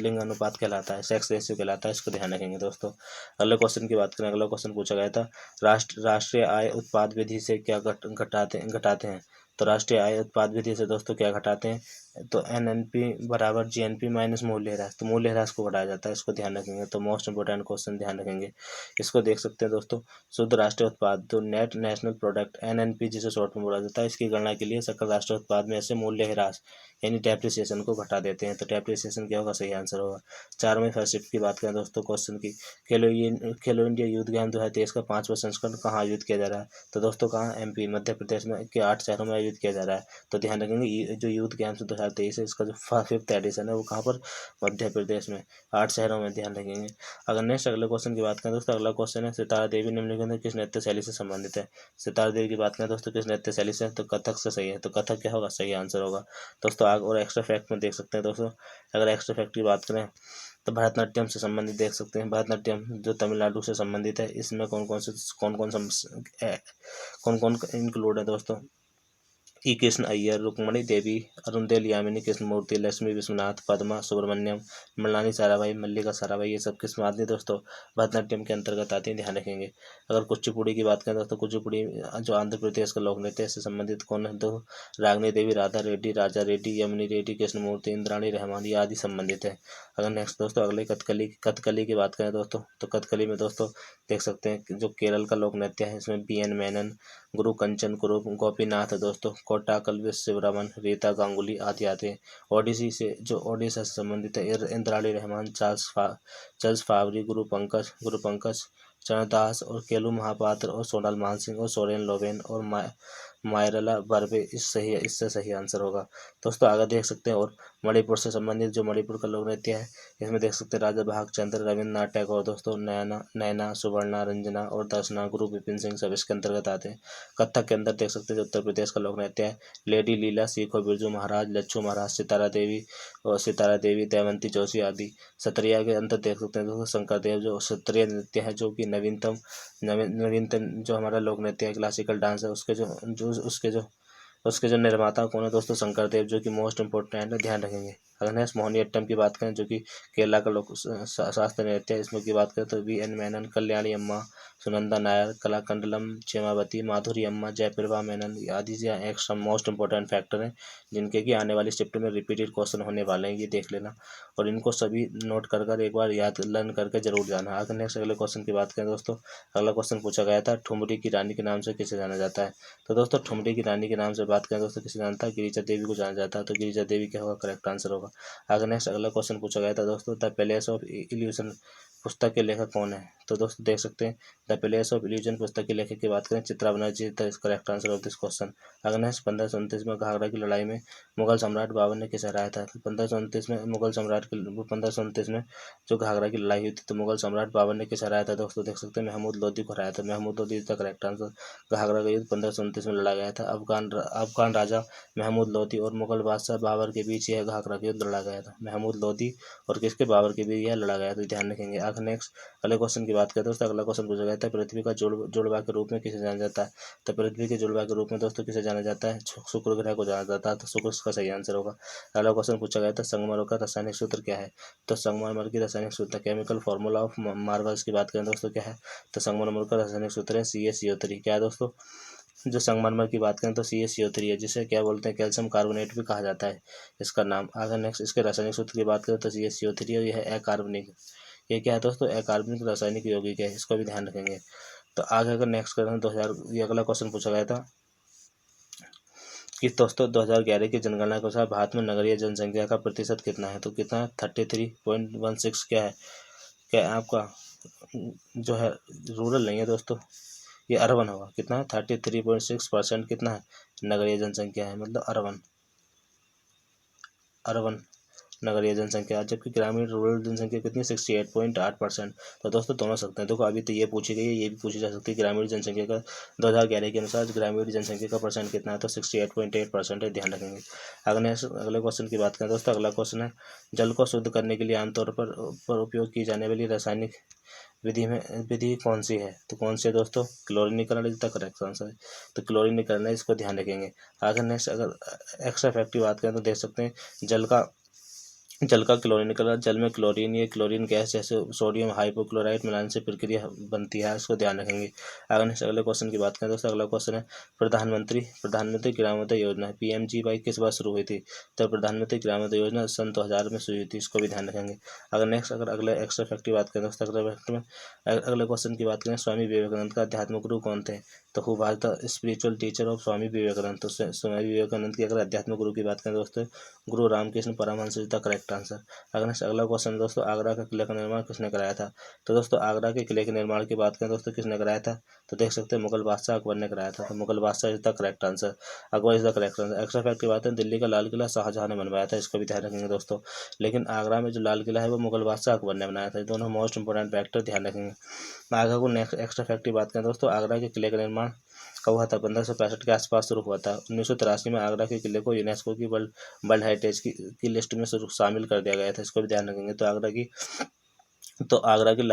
लिंगानुपात कहलाता है, सेक्स रेशियो कहलाता है, इसको ध्यान रखेंगे दोस्तों। अगले क्वेश्चन की बात करें, अगला क्वेश्चन पूछा गया था, राष्ट्रीय आय उत्पाद विधि से क्या घटाते हैं? तो राष्ट्रीय आय उत्पाद विधि से दोस्तों क्या घटाते हैं? तो NNP बराबर GNP माइनस मूल्य ह्रास। तो मूल्य ह्रास को घटाया जाता है, इसको ध्यान रखेंगे। तो मोस्ट इंपोर्टेंट क्वेश्चन ध्यान रखेंगे, इसको देख सकते हैं दोस्तों। शुद्ध राष्ट्रीय उत्पाद, तो नेट नेशनल प्रोडक्ट NNP जिसे शॉर्ट में बोला जाता है, इसकी गणना के लिए सकल राष्ट्रीय उत्पाद में से मूल्य ह्रास यानी डेप्रिसिएशन को घटा देते हैं। तो डेप्रिसिएशन क्या होगा, सही आंसर होगा। 4 में फर्स्ट शिफ्ट की बात करें दोस्तों क्वेश्चन की, खेलो इंडिया यूथ गेम 2023 का 5वां संस्करण कहाँ आयोजित किया जा रहा है? तो दोस्तों कहाँ, MP मध्य प्रदेश में के 8 शहरों में आयोजित किया जा रहा है। तो ध्यान रखेंगे जो यूथ गेम्स 2023 है इसका जो 5th एडिशन है वो कहाँ पर, मध्य प्रदेश में 8 शहरों में, ध्यान रखेंगे। अगर नेक्स्ट अगले क्वेश्चन की बात करें दोस्तों, अगला क्वेश्चन है सितारा देवी निम्नलिखित में किस नृत्य शैली से संबंधित है? सितारा देवी की बात करें दोस्तों किस नृत्य शैली से, तो कथक से सही है। तो कथक क्या होगा, सही आंसर होगा दोस्तों। आगे और एक्स्ट्रा फैक्ट में देख सकते हैं दोस्तों, अगर एक्स्ट्रा फैक्ट की बात करें तो भरतनाट्यम से संबंधित देख सकते हैं। भरतनाट्यम जो तमिलनाडु से संबंधित है, इसमें कौन कौन इंक्लूड है दोस्तों, ई कृष्ण अय्यर, रुक्मणी देवी, अरुणदेव यामिनी कृष्णमूर्ति, लक्ष्मी विश्वनाथ, पद्मा सुब्रमण्यम, मृणाली साराभाई, मल्लिका साराभाई, ये सब किस में आती है दोस्तों, भरतनाट्यम के अंतर्गत आती है, ध्यान रखेंगे। अगर कुचिपुड़ी की बात करें दोस्तों, कुचिपुड़ी जो आंध्र प्रदेश का लोक नृत्य है इससे संबंधित कौन है, तो रागनी देवी, राधा रेड्डी, राजा रेड्डी, यमुनी रेड्डी, कृष्णमूर्ति, इंद्राणी रहमान, ये आदि संबंधित है। अगर नेक्स्ट दोस्तों अगले कथकली की बात करें दोस्तों, तो कथकली में दोस्तों देख सकते हैं जो केरल का लोक नृत्य है इसमें BN मेनन, गुरु कंचन कुरुप, गोपीनाथ दोस्तों, कोटाकल शिवरमन, रीता गांगुली आदि आते हैं। ओडिशा से संबंधित है इंद्राणी रहमान, चार्ल्स फावरी, गुरु पंकज चरणदास और केलू महापात्र और सोनल मानसिंह और सोरेन लोवेन और मायरला बर्वे, इससे सही आंसर होगा दोस्तों। आगे देख सकते हैं और मणिपुर से संबंधित जो मणिपुर का लोक नृत्य है इसमें देख सकते हैं राजा भागचंद्र, रविन्द्रनाथ टैगोर दोस्तों, नैना सुवर्णा, रंजना और दर्शना, गुरु विपिन सिंह सब इसके अंतर्गत आते हैं। कथक के अंदर देख सकते हैं जो उत्तर प्रदेश का लोक नृत्य है, लेडी लीला, सीखो बिरजू महाराज, लच्छू महाराज, सितारा देवी, दमयंती जोशी आदि। सत्रिया के अंदर देख सकते हैं दोस्तों शंकर देव जो सत्रिय नृत्य है, जो कि नवीनतम जो हमारा लोक नृत्य है, क्लासिकल डांस है, उसके जो निर्माता कौन है दोस्तों, शंकर देव, जो कि मोस्ट इंपोर्टेंट है, ध्यान रखेंगे। अगर नेक्स्ट मोहिनीअट्टम की बात करें जो कि केरला का लोक शास्त्रीय नृत्य है, इसमें की बात करें तो VN मेनन, कल्याणी अम्मा, सुनंदा नायर, कलाकंडलम, क्षेमावती, माधुरी अम्मा, जयप्रभा मेनन आदि एक्स्ट्रा मोस्ट इंपोर्टेंट फैक्टर हैं जिनके कि आने वाली शिफ्ट में रिपीटेड क्वेश्चन होने वाले हैं, ये देख लेना और इनको सभी नोट कर एक बार याद लर्न करके जरूर जाना। अगर नेक्स्ट अगले क्वेश्चन की बात करें दोस्तों, अगला क्वेश्चन पूछा गया था ठुमरी की रानी के नाम से किसे जाना जाता है? तो दोस्तों ठुमरी की रानी के नाम से बात करें दोस्तों किसे जानता है, गिरिजा देवी को जाना जाता है। तो गिरिजा देवी क्या होगा, करेक्ट आंसर होगा। अगर नेक्स्ट अगला क्वेश्चन पूछा गया था दोस्तों द पैलेस ऑफ इल्यूजन पुस्तक के लेखक कौन है? तो दोस्तों देख सकते हैं द पैलेस ऑफ इल्यूजन पुस्तक के लेखक की बात करें Chitra Banerjee, the correct answer of this question. अगर नेक्स्ट 1529 में घाघरा की लड़ाई में मुगल सम्राट बाबर ने किसे हराया था? 1529 में मुगल सम्राट के 1529 में जो घाघरा की लड़ाई हुई थी तो मुगल सम्राट बाबर ने किसे हराया था दोस्तों, देख सकते हैं महमूद लोदी को हराया था। Mahmud Lodi is the correct answer. Ghaghra का युद्ध 1529 में लड़ा गया था। अफगान राजा महमूद लोदी और मुगल बादशाह बाबर के बीच यह घाघरा का युद्ध लड़ा गया था। महमूद लोदी और किसके, बाबर के बीच यह लड़ा गया था, ध्यान रखेंगे। आगे नेक्स्ट अगले क्वेश्चन की बात करते हैं दोस्तों, अगला क्वेश्चन पूछा गया था पृथ्वी का जुड़वा के रूप में किसे जाना जाता है? तो पृथ्वी के जुड़वा के रूप में दोस्तों किसे जाना जाता है? शुक्र ग्रह को जाना जाता है। तो शुक्र का सही आंसर होगा। अगला क्वेश्चन पूछा गया था संगमरमर का रासायनिक सूत्र क्या है? तो संगमरमर की रासायनिक सूत्र, केमिकल फॉर्मूला ऑफ मार्बल्स की बात करें दोस्तों क्या है? तो संगमरमर का रासायनिक सूत्र है CaCO3। क्या है दोस्तों? जो संगमरमर की बात करें तो CaCO3 है, जिसे क्या बोलते हैं, कैल्शियम कार्बोनेट भी कहा जाता है इसका नाम। आगे नेक्स्ट इसके रासायनिक सूत्र की बात करें तो CaCO3 और यह अकार्बनिक, ये क्या है दोस्तों, अकार्बनिक रासायनिक यौगिक है, इसको भी ध्यान रखेंगे। तो आगे अगर नेक्स्ट करें 2000, ये अगला क्वेश्चन पूछा गया था कि दोस्तों 2011 की जनगणना के अनुसार भारत में नगरीय जनसंख्या का प्रतिशत कितना है? तो कितना है, 33.16। क्या है, क्या है आपका जो है रूरल नहीं है दोस्तों, ये अर्बन होगा। कितना है, 33.6% कितना है, नगरीय जनसंख्या है, मतलब अर्बन नगरीय जनसंख्या, जबकि ग्रामीण रूरल जनसंख्या कितनी, 68.8%। तो दोस्तों दोनों सकते हैं, देखो अभी तो ये पूछी गई है, ये भी पूछी जा सकती है ग्रामीण जनसंख्या का 2011 के अनुसार ग्रामीण जनसंख्या का परसेंट कितना है, तो 68.8% है, ध्यान रखेंगे। अगले क्वेश्चन की बात करें दोस्तों, अगला क्वेश्चन है जल को शुद्ध करने के लिए आमतौर पर उपयोग की जाने वाली रासायनिक विधि कौन सी है? तो कौन सी है दोस्तों, क्लोरीनीकरण इज द करेक्ट आंसर है। तो क्लोरीनीकरण है, इसको ध्यान रखेंगे। आगे नेक्स्ट अगर एक्स्ट्रा फैक्ट की बात करें तो देख सकते हैं जल का क्लोरीनीकरण, जल में क्लोरीन, ये क्लोरीन गैस जैसे सोडियम हाइपोक्लोराइट मिलाने से प्रक्रिया बनती है, इसको ध्यान रखेंगे। अगले क्वेश्चन की बात करें दोस्तों, अगला क्वेश्चन है प्रधानमंत्री ग्रामोदय योजना PMGY किस बार शुरू हुई थी? तो प्रधानमंत्री ग्रामोदय योजना सन 2000 में शुरू हुई थी, इसको भी ध्यान रखेंगे। अगर अगले एक्स्ट्रा फैक्ट की बात करें दोस्तों, अगले क्वेश्चन की बात करें स्वामी विवेकानंद का अध्यात्म गुरु कौन थे? तो who was the spiritual teacher of Swami Vivekananda. तो स्वामी विवेकानंद की अगर अध्यात्मिक गुरु की बात करें दोस्तों, Guru Ramakrishna Paramhansa is the correct answer. अगला क्वेश्चन दोस्तों, आगरा का किले का निर्माण किसने कराया था। तो दोस्तों आगरा के किले के निर्माण की बात करें दोस्तों, किसने कराया था, तो देख सकते हैं मुगल बादशाह अकबर ने कराया था। तो मुगल बादशाह is the correct answer, Akbar is the correct answer. Extra fact की बात है, दिल्ली का लाल किला शाहजहां ने बनवाया था, इसको भी ध्यान रखेंगे दोस्तों। लेकिन आगरा में जो लाल किला है वो मुगल बादशाह अकबर ने बनाया था। ये दोनों मोस्ट इंपोर्टेंट फैक्टर ध्यान रखेंगे। आगरा को नेक्स्ट एक्स्ट्रा फैक्ट की बात करें दोस्तों, आगरा के किले का निर्माण कब हुआ था, 1565 के आसपास शुरू हुआ था। 1983 में आगरा के किले को यूनेस्को की वर्ल्ड हेरिटेज की लिस्ट में शामिल कर दिया गया था, इसको भी ध्यान रखेंगे। तो आगरा की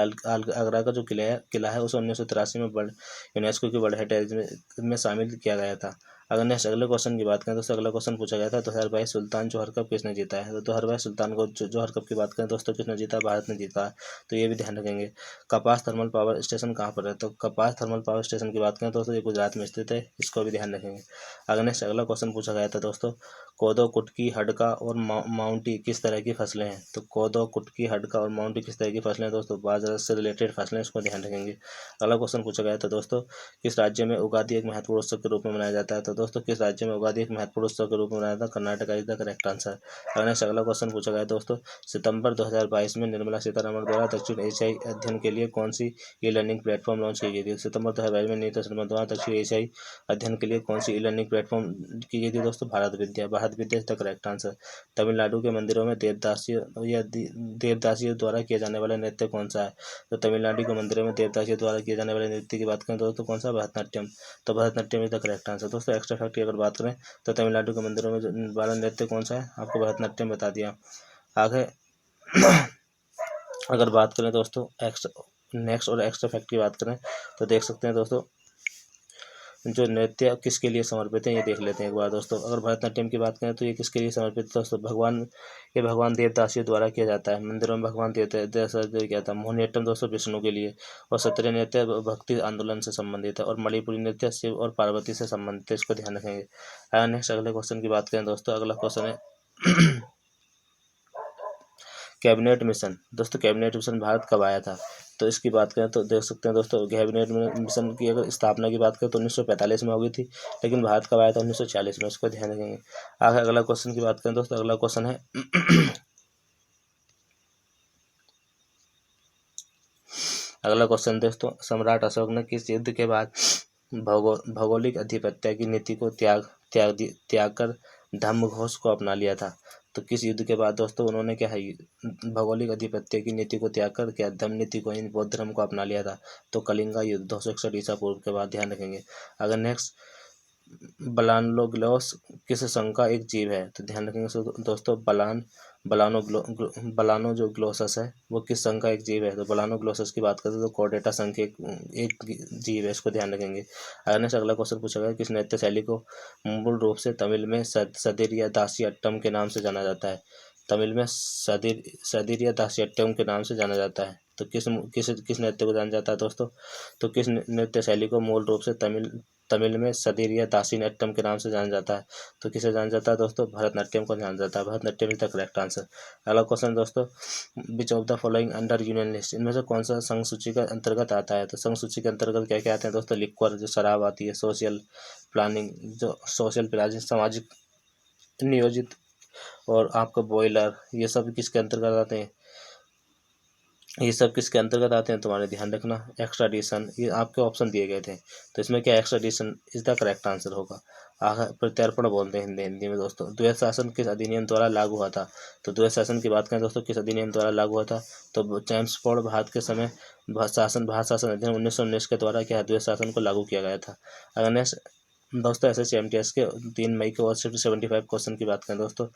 आगरा का जो किला है उसे 1983 में यूनेस्को की वर्ल्ड हेरिटेज में शामिल किया गया था। अगर नेक्स्ट अगले क्वेश्चन की बात करें दोस्तों, अगला क्वेश्चन पूछा गया था 2022 सुल्तान जौहर कप किसने जीता है। तो 2022 सुल्तान को जौहर कप की बात करें दोस्तों, किसने जीता, भारत ने जीता है। तो ये भी ध्यान रखेंगे। कपास थर्मल पावर स्टेशन कहाँ पर है, तो कपास थर्मल पावर स्टेशन की बात करें दोस्तों, ये गुजरात में स्थित है, इसको भी ध्यान रखेंगे। अगर नेक्स्ट अगला क्वेश्चन पूछा गया था दोस्तों, कोदो, कुटकी, हडका और माउंटी किस तरह की फसलें हैं। तो कोदो, कुटकी, हडका और माउंटी किस तरह की फसलें हैं दोस्तों, बाजरा से रिलेटेड फसलें, इसको ध्यान रखेंगे। अगला क्वेश्चन पूछा गया था दोस्तों, किस राज्य में उगादि एक महत्वपूर्ण उत्सव के रूप में मनाया जाता है। तो दोस्तों किस राज्य में उगादि एक महत्वपूर्ण उत्सव के रूप में मनाया जाता है, Karnataka is the correct answer. अगला क्वेश्चन पूछा गया दोस्तों, सितंबर 2022 में निर्मला सीतारमण द्वारा दक्षिण एशियाई अध्ययन के लिए कौन सी ई लर्निंग प्लेटफॉर्म लॉन्च की गई थी। सितंबर 2022 में निर्मला सीतारमण द्वारा दक्षिण एशियाई अध्ययन के लिए कौन सी ई लर्निंग प्लेटफॉर्म की गई थी दोस्तों, Bharat Vidya is the correct answer. Tamil Nadu के मंदिरों में देवदासियों द्वारा किया जाने वाला नृत्य कौन सा है। तो तमिलनाडु के मंदिरों में देवदासियों द्वारा किए जाने वाले नृत्य की बात करें दोस्तों, कौन सा, भरतनाट्यम। तो Bharatanatyam is the correct answer. दोस्तों एक्स्ट्रा फैक्ट की अगर बात करें तो तमिलनाडु के मंदिरों में वाला नृत्य कौन सा है, आपको भरतनाट्यम बता दिया। आगे अगर बात करें दोस्तों नेक्स्ट और एक्स्ट्रा फैक्ट की बात करें तो देख सकते हैं दोस्तों, जो नृत्य किसके लिए समर्पित है ये देख लेते हैं एक बार दोस्तों। अगर भरतनाट्यम की बात करें तो ये किसके लिए समर्पित है दोस्तों, भगवान देवदासियों द्वारा किया जाता है। मंदिरों में भगवान देवदासियों किया जाता है। मोहिनीअट्टम दोस्तों विष्णु के लिए, और सत्रिय नृत्य भक्ति आंदोलन से संबंधित है, और मणिपुरी नृत्य शिव और पार्वती से संबंधित है, इसको ध्यान रखेंगे। नेक्स्ट अगले क्वेश्चन की बात करें दोस्तों, अगला क्वेश्चन है कैबिनेट मिशन। दोस्तों कैबिनेट मिशन भारत कब आया था, तो इसकी बात करें तो देख सकते हैं दोस्तों, कैबिनेट मिशन की अगर स्थापना की बात करें तो 1945 में हो गई थी, लेकिन भारत कब आया था, 1940 में, इसको ध्यान रखेंगे। आगे अगला क्वेश्चन की बात करें दोस्तों, अगला क्वेश्चन है अगला क्वेश्चन दोस्तों, सम्राट अशोक ने किस युद्ध के बाद भौगोलिक आधिपत्य की नीति को त्याग कर धर्मघोष को अपना लिया था। तो किस युद्ध के बाद दोस्तों उन्होंने क्या है, भौगोलिक आधिपत्य की नीति को त्याग कर क्या धर्म नीति को, इन बौद्ध धर्म को अपना लिया था। तो कलिंगा युद्ध 261 ईसा पूर्व के बाद, ध्यान रखेंगे। अगर नेक्स्ट बलानोग्लोस किस संघ का एक जीव है, तो ध्यान रखेंगे दोस्तों, बलानो जो ग्लोसस है वो किस संघ का एक जीव है। तो बलानोग्लोसस की बात करते हैं तो कॉर्डेटा संघ के एक जीव है, इसको ध्यान रखेंगे। अगला क्वेश्चन पूछा गया, किस नृत्य शैली को मूल रूप से तमिल में सदिर या दासियट्टम के नाम से जाना जाता है। तमिल में सदिर या दासियट्टम के नाम से जाना जाता है। तो किस नृत्य को जाना जाता है दोस्तों, तो किस नृत्य शैली को मूल रूप से तमिल में सदिर या दासियट्टम के नाम से जाना जाता है। तो किसे जाना जाता है दोस्तों, भरतनाट्यम को जाना जाता है। Bharatanatyam is the correct answer. अगला क्वेश्चन दोस्तों, which of the following under union list, इनमें से कौन सा संघ सूची का अंतर्गत आता है। तो संघ सूची के अंतर्गत क्या क्या आते हैं दोस्तों, लिक्वर जो शराब आती है, सोशल प्लानिंग सामाजिक नियोजित, और आपका बॉयलर, ये सब किसके अंतर्गत आते हैं, तुम्हारे ध्यान रखना। एक्स्ट्राडिशन, ये आपके ऑप्शन दिए गए थे, तो इसमें क्या extradition is the correct answer होगा। आगे प्रत्यर्पण बोलते हैं हिंदी में दोस्तों। द्वैत शासन किस अधिनियम द्वारा लागू हुआ था। तो द्वैत शासन की बात करें दोस्तों, किस अधिनियम द्वारा लागू हुआ था, तो चैम्सफोर्ड भारत के समय भारत शासन अधिनियम 1919 के द्वारा क्या द्वैत शासन को लागू किया गया था। अगर नेक्स्ट दोस्तों SSC-MTS के 3 मई के और शिफ्ट 75 क्वेश्चन की बात करें दोस्तों,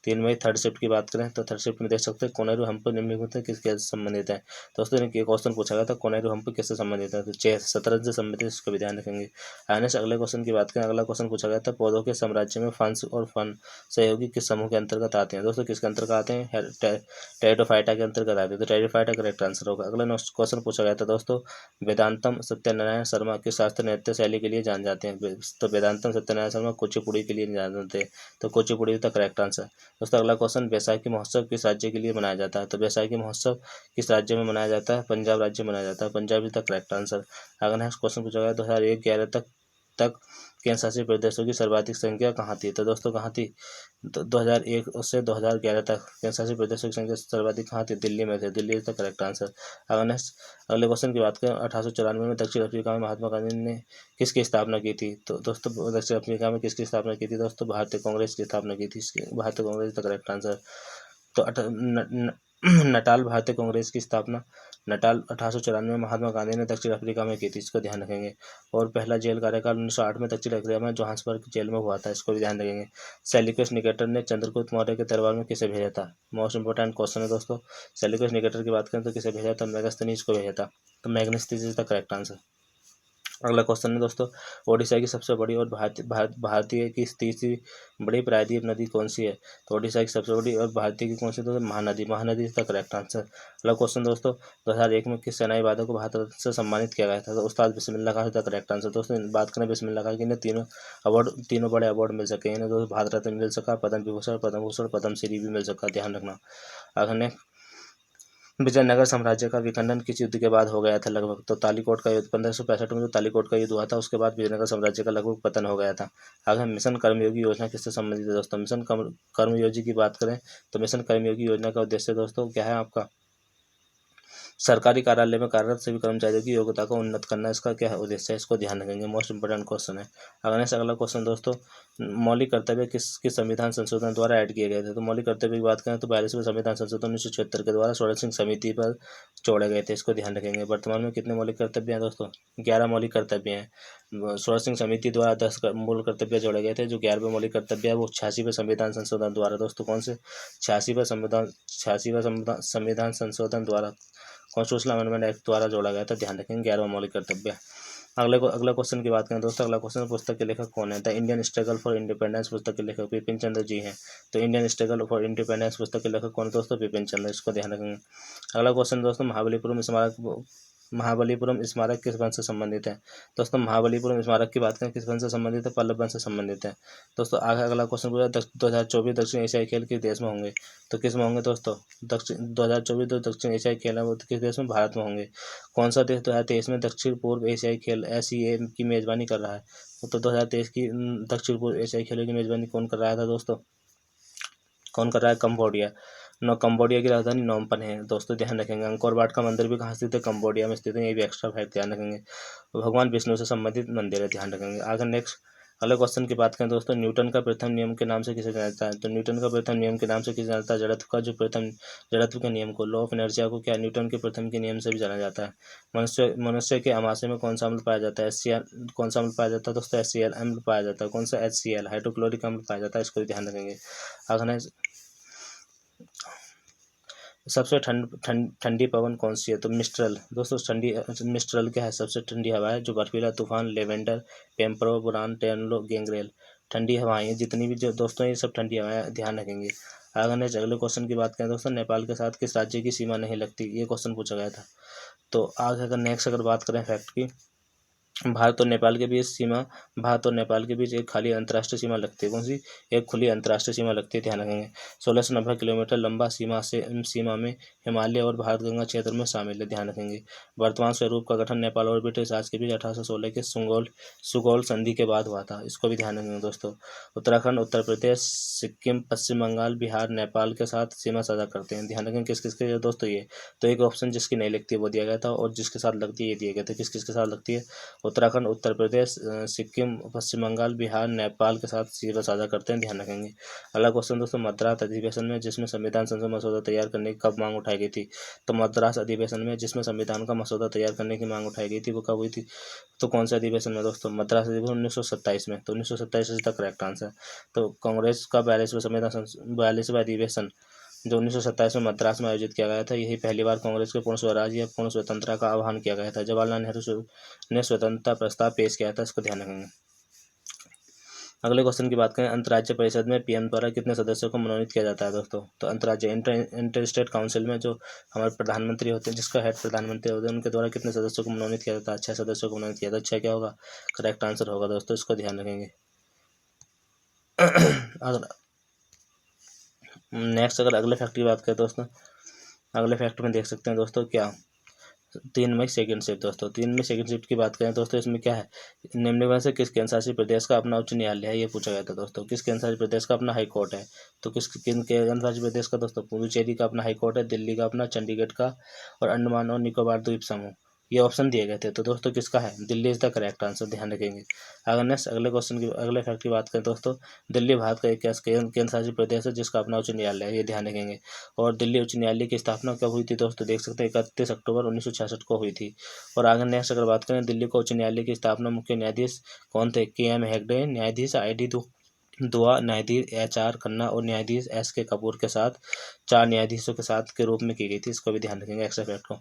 3 मई थर्ड शिफ्ट की बात करें तो थर्ड शिफ्ट में देख सकते हैं कोनेरू हम्प निम्नलिखित में किसके संबंधित है। दोस्तों ने क्वेश्चन पूछा गया था कोनेरू हम्प किससे संबंधित है, तो चेस शतरंज से संबंधित, इसका भी ध्यान रखेंगे। नेक्स्ट अगले क्वेश्चन की बात करें, अगला क्वेश्चन पूछा गया था पौधों के साम्राज्य में फंस और फन सहयोगी किस समूह के अंतर्गत आते हैं। दोस्तों किसके अंतर्गत आते हैं, टेरिडोफाइटा के अंतर्गत आते हैं। तो टेरिडोफाइटा करेक्ट आंसर होगा। अगला नेक्स्ट क्वेश्चन पूछा गया था दोस्तों, वेदांतम सत्यनारायण शर्मा किस शास्त्र नृत्य शैली के लिए जान जाते हैं। तो वेदांतम, सत्यनारायण शर्मा कुचिपुड़ी के लिए जानते हैं, तो कुचिपुड़ी का करेक्ट आंसर। दोस्तों अगला क्वेश्चन, बैसाखी महोत्सव किस राज्य के लिए मनाया जाता है, तो बैसाखी महोत्सव किस राज्य में मनाया जाता है, पंजाब राज्य में मनाया जाता है, Punjab is the correct answer. अगर नेक्स्ट क्वेश्चन पूछा गया 2001-11 तक केंद्र शासित प्रदेशों की सर्वाधिक संख्या कहाँ थी, तो दोस्तों कहाँ थी, तो 2001 से 2011 तक केंद्र शासित प्रदेशों की संख्या सर्वाधिक कहाँ थी, दिल्ली में थे, Delhi is the correct answer. अगर नेक्स्ट अगले क्वेश्चन की बात करें, 1894 में दक्षिण अफ्रीका में महात्मा गांधी ने किसकी स्थापना की थी, तो दोस्तों दक्षिण अफ्रीका में किसकी स्थापना की थी, दोस्तों भारतीय कांग्रेस की स्थापना की थी, भारतीय कांग्रेस द करेक्ट आंसर। तो नटाल भारतीय कांग्रेस की स्थापना नटाल 1894 में महात्मा गांधी ने दक्षिण अफ्रीका में की थी, इसको ध्यान रखेंगे। और पहला जेल कार्यकाल 1908 में दक्षिण अफ्रीका में जोहान्सबर्ग जेल में हुआ था, इसको भी ध्यान रखेंगे। सेल्यूकस निकेटर ने चंद्रगुप्त मौर्य के दरबार में किसे भेजा था, मोस्ट इंपोर्टेंट क्वेश्चन है दोस्तों। सेल्यूकस निकेटर की बात करें तो किसे भेजा था, मेगास्थनीज को भेजा था, तो मैग्नेस्टीज इज द करेक्ट आंसर। अगला क्वेश्चन है दोस्तों, ओडिशा की सबसे बड़ी और भारतीय की तीसरी बड़ी प्रायद्वीप नदी कौन सी है, तो ओडिशा की सबसे बड़ी और भारतीय की कौन सी, दोस्तों Mahanadi, Mahanadi is the correct answer. अगला क्वेश्चन दोस्तों, 2001 में किस सेनाई वादक को भारत रत्न से सम्मानित किया गया था, तो Ustad Bismillah Khan is the correct answer. दोस्तों बात करें बिस्मिल्लाह खान की, इन्हें तीनों बड़े अवार्ड मिल सके, इन्हें दोस्तों भारत रत्न मिल सका, पद्म विभूषण, पद्म भूषण, पद्मश्री भी मिल सका, ध्यान रखना। अगले विजयनगर साम्राज्य का विखंडन किस युद्ध के बाद हो गया था लगभग, तो तालीकोट का युद्ध 1565 में जो तालीकोट का युद्ध हुआ था उसके बाद विजयनगर साम्राज्य का लगभग पतन हो गया था। अगर मिशन कर्मयोगी योजना किससे संबंधित है दोस्तों, मिशन कर्मयोगी की बात करें तो मिशन कर्मयोगी योजना का उद्देश्य दोस्तों क्या है आपका, सरकारी कार्यालय में कार्यरत सभी कर्मचारियों की योग्यता को उन्नत करना, इसका क्या है उद्देश्य है, इसको ध्यान रखेंगे, मोस्ट इंपोर्टेंट क्वेश्चन है। अगला क्वेश्चन दोस्तों, मौलिक कर्तव्य किस संविधान संशोधन द्वारा ऐड किए गए थे, तो मौलिक कर्तव्य की बात करें तो 42वें संविधान संशोधन 1976 के द्वारा षोडश सिंह समिति पर जोड़े गए थे, इसको ध्यान रखेंगे। वर्तमान में कितने मौलिक कर्तव्य हैं दोस्तों, 11 मौलिक कर्तव्य हैं। षोडश सिंह समिति द्वारा 10 मूल कर्तव्य जोड़े गए थे, जो 11वें मौलिक कर्तव्य है वो 86वें संविधान संशोधन द्वारा, दोस्तों कौन से 86वें संविधान संशोधन द्वारा, कॉन्स्टिट्यूशनल अमेंडमेंट एक्ट द्वारा जोड़ा गया था, ध्यान रखेंगे 11वां मौलिक कर्तव्य। अगला क्वेश्चन की बात करें दोस्तों, अगला क्वेश्चन पुस्तक के लेखक कौन है, the Indian struggle for independence पुस्तक के लेखक विपिन चंद्र जी हैं, तो इंडियन स्ट्रगल फॉर इंडिपेंडेंस पुस्तक के लेखक कौन है दोस्तों, विपिन चंद्र, इसको ध्यान रखेंगे। अगला क्वेश्चन दोस्तों, महाबलीपुरम स्मारक किस वंश से संबंधित है, दोस्तों महाबलीपुरम स्मारक की बात करें किस वंश से संबंधित है, पल्लव वंश से संबंधित है। दोस्तों आगे अगला क्वेश्चन पूछा 2024 दक्षिण एशियाई खेल किस देश में होंगे, तो किस में होंगे दोस्तों, 2024 जो दक्षिण एशियाई खेल है वो किस देश में, भारत में होंगे। कौन सा देश 2023 में दक्षिण पूर्व एशियाई खेल SEA की मेजबानी कर रहा है, तो 2023 की दक्षिण पूर्व एशियाई खेलों की मेजबानी कौन कर रहा था दोस्तों, कौन कर रहा है, कंबोडिया। कंबोडिया की राजधानी नोमपन है, दोस्तों ध्यान रखेंगे। अंकोर वाट का मंदिर भी कहाँ स्थित है, कंबोडिया में स्थित है, ये भी एक्स्ट्रा फैक्ट ध्यान रखेंगे। भगवान विष्णु से संबंधित मंदिर है, ध्यान रखेंगे। आगे नेक्स्ट अगले क्वेश्चन की बात करें दोस्तों, न्यूटन का प्रथम नियम के नाम से किसे जाना जाता है, तो न्यूटन का प्रथम नियम के नाम से किसे जाना जाता है, जड़त्व के नियम को, लॉ ऑफ इनर्शिया को क्या न्यूटन के प्रथम के नियम से भी जाना जाता है। मनुष्य के आमाशय में कौन सा अम्ल पाया जाता है, HCl, कौन सा अम्ल पाया जाता है दोस्तों, HCl अम्ल पाया जाता है, कौन सा HCl हाइड्रोक्लोरिक अम्ल पाया जाता है, इसको भी ध्यान रखेंगे। अगला सबसे ठंडी पवन कौन सी है, तो मिस्ट्रल, दोस्तों मिस्ट्रल क्या है, सबसे ठंडी हवा है, जो बर्फीला तूफान, लेवेंडर, पेम्प्रो, बुरान, टेनलो, गैंग्रेल, ठंडी हवाएं हैं जितनी भी जो दोस्तों ये सब ठंडी हवाएं, ध्यान रखेंगे। अगले क्वेश्चन की बात करें दोस्तों, नेपाल के साथ किस राज्य की सीमा नहीं लगती, ये क्वेश्चन पूछा गया था। तो आगे अगर बात करें फैक्ट की, भारत और नेपाल के बीच एक खाली अंतर्राष्ट्रीय सीमा लगती है, कौन सी, एक खुली अंतर्राष्ट्रीय सीमा लगती है, ध्यान रखेंगे। 1690 किलोमीटर लंबा सीमा में हिमालय और भारत गंगा क्षेत्र में शामिल है, ध्यान रखेंगे। वर्तमान स्वरूप का गठन नेपाल और ब्रिटिश राज के बीच 1816 के सुगौल संधि के बाद हुआ था, इसको भी ध्यान रखेंगे दोस्तों। उत्तराखंड, उत्तर प्रदेश, सिक्किम, पश्चिम बंगाल, बिहार नेपाल के साथ सीमा साझा करते हैं, ध्यान रखेंगे। किस किस के दोस्तों, ये तो एक ऑप्शन जिसकी नहीं लगती है वो दिया गया था, और जिसके साथ लगती है ये दिया गया था। किस किस के साथ लगती है, उत्तराखंड, उत्तर प्रदेश, सिक्किम, पश्चिम बंगाल, बिहार नेपाल के साथ सीमा साझा करते हैं, ध्यान रखेंगे। अगला क्वेश्चन दोस्तों, मद्रास अधिवेशन में जिसमें संविधान संशोधन मसौदा तैयार करने की कब मांग उठाई गई थी, तो मद्रास अधिवेशन में जिसमें संविधान का मसौदा तैयार करने की मांग उठाई गई थी वो कब हुई थी, तो कौन से अधिवेशन में दोस्तों, मद्रास अधिवेशन 1927 में, तो 1927 इज द करेक्ट आंसर। तो कांग्रेस का 42वां अधिवेशन जो 1927 में मद्रास में आयोजित किया गया था, यही पहली बार कांग्रेस के पूर्ण स्वराज या पूर्ण स्वतंत्रता का आह्वान किया गया था। जवाहरलाल नेहरू ने स्वतंत्रता प्रस्ताव पेश किया था, इसको ध्यान रखेंगे। अगले क्वेश्चन की बात करें, अंतर्राज्यीय परिषद में पीएम द्वारा कितने सदस्यों को मनोनीत किया जाता है दोस्तों? तो अंतर्राज्यीय इंटर स्टेट काउंसिल में जो हमारे प्रधानमंत्री होते हैं, जिसका हेड प्रधानमंत्री होते हैं, उनके द्वारा कितने सदस्यों को मनोनीत किया जाता है? 6 सदस्यों को मनोनीत किया जाता है। 6 क्या होगा? करेक्ट आंसर होगा दोस्तों, इसको ध्यान रखेंगे। अगर नेक्स्ट अगर अगले फैक्ट की बात करें दोस्तों, अगले फैक्ट में देख सकते हैं दोस्तों क्या 3 मई सेकंड शिफ्ट दोस्तों, 3 मई सेकंड शिफ्ट की बात करें दोस्तों, इसमें क्या है, निम्न में से किस केंद्र शासित प्रदेश का अपना उच्च न्यायालय है, ये पूछा गया था दोस्तों। किस केंद्र शासित प्रदेश का अपना हाई कोर्ट है? तो किस केंद्र शासित प्रदेश का दोस्तों? पुडुचेरी का अपना हाई कोर्ट है, दिल्ली का अपना, चंडीगढ़ का, और अंडमान और निकोबार द्वीप समूह, ये ऑप्शन दिए गए थे। तो दोस्तों किसका है? Delhi is the correct answer, ध्यान रखेंगे। अगर नेक्स्ट अगले क्वेश्चन की अगले फैक्ट की बात करें दोस्तों, दिल्ली भारत का एक केंद्र शासित प्रदेश है जिसका अपना उच्च न्यायालय है, ये ध्यान रखेंगे। और दिल्ली उच्च न्यायालय की स्थापना कब हुई थी दोस्तों? देख सकते हैं 31 अक्टूबर 1966 को हुई थी। और आगे नेक्स्ट अगर बात करें, दिल्ली को उच्च न्यायालय की स्थापना मुख्य न्यायाधीश कौन थे? के.एम. हेगड़े, न्यायाधीश आई.डी. दुआ, न्यायाधीश एच.आर. खन्ना और न्यायाधीश एस.के. कपूर के साथ 4 न्यायाधीशों के साथ के रूप में की गई थी। इसको भी ध्यान रखेंगे एक्स्ट्रा फैक्ट को।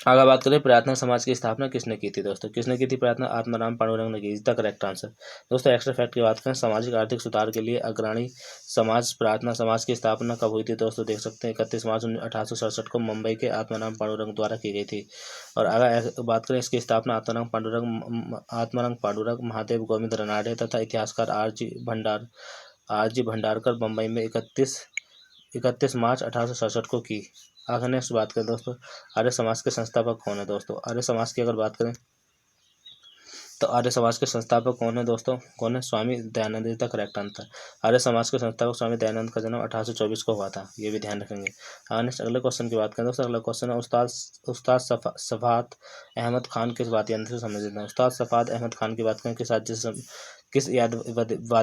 आगे बात करें, प्रार्थना समाज की स्थापना किसने की थी दोस्तों? किसने की थी प्रार्थना? आत्माराम पांडुरंग ने की, इज द करेक्ट आंसर। दोस्तों एक्स्ट्रा फैक्ट की बात करें, सामाजिक आर्थिक सुधार के लिए अग्रणी समाज प्रार्थना समाज की स्थापना कब हुई थी दोस्तों? देख सकते हैं 31 मार्च 1867 को मुंबई के आत्माराम पांडुरंग द्वारा की गई थी। और आगे बात करें, इसकी स्थापना आत्माराम पांडुरंग, महादेव गोविंद रनाडे तथा इतिहासकार आर जी भंडारकर मुंबई में 31 मार्च 1867 को की। आगे नेक्स्ट बात करें दोस्तों, आर्य समाज के संस्थापक कौन है दोस्तों? आर्य समाज की अगर बात करें तो आर्य समाज के संस्थापक कौन है दोस्तों? कौन है? Swami Dayanand is the correct answer. Arya Samaj के संस्थापक स्वामी दयानंद का जन्म 1824 को हुआ था, ये भी ध्यान रखेंगे। नेक्स्ट अगले क्वेश्चन की बात करें दोस्तों, अगला क्वेश्चन है, उस्ताद सफात अहमद खान किस वाद्य यंत्र से संबंधित है? उस्ताद सफात अहमद खान की बात करें किस वाद्य